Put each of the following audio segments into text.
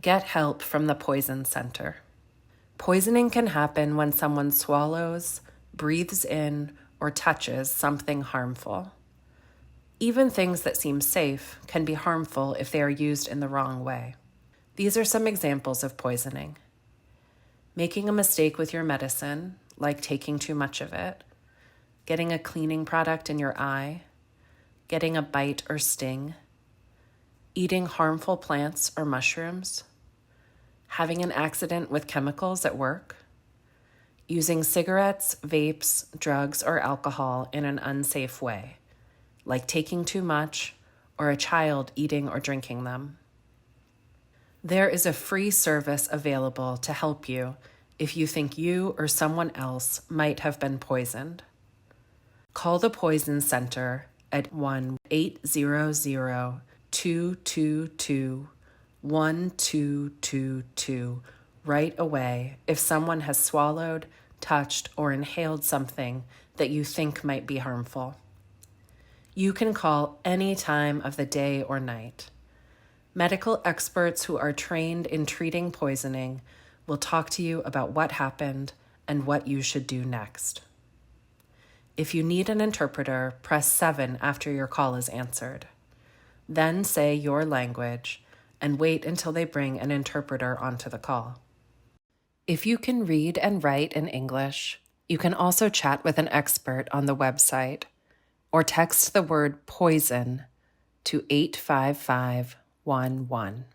Get help from the Poison Center. Poisoning can happen when someone swallows, breathes in, or touches something harmful. Even things that seem safe can be harmful if they are used in the wrong way. These are some examples of poisoning. Making a mistake with your medicine, like taking too much of it, getting a cleaning product in your eye, getting a bite or sting, eating harmful plants or mushrooms, having an accident with chemicals at work, using cigarettes, vapes, drugs, or alcohol in an unsafe way, like taking too much or a child eating or drinking them. There is a free service available to help you if you think you or someone else might have been poisoned. Call the Poison Center at 1-800-222-1222 right away if someone has swallowed, touched, or inhaled something that you think might be harmful. You can call any time of the day or night. Medical experts who are trained in treating poisoning will talk to you about what happened and what you should do next. If you need an interpreter, press 7 after your call is answered. Then say your language and wait until they bring an interpreter onto the call. If you can read and write in English, you can also chat with an expert on the website or text the word poison to 85511.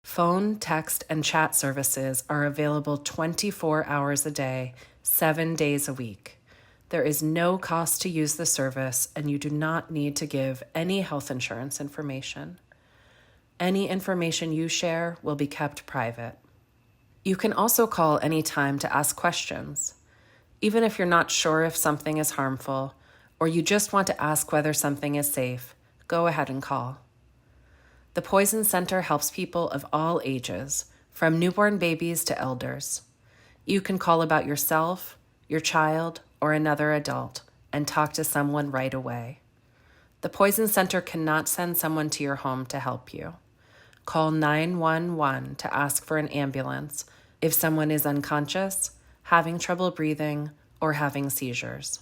Phone, text, and chat services are available 24 hours a day, 7 days a week. There is no cost to use the service, and you do not need to give any health insurance information. Any information you share will be kept private. You can also call anytime to ask questions. Even if you're not sure if something is harmful, or you just want to ask whether something is safe, go ahead and call. The Poison Center helps people of all ages, from newborn babies to elders. You can call about yourself, your child, or another adult and talk to someone right away. The Poison Center cannot send someone to your home to help you. Call 911 to ask for an ambulance if someone is unconscious, having trouble breathing, or having seizures.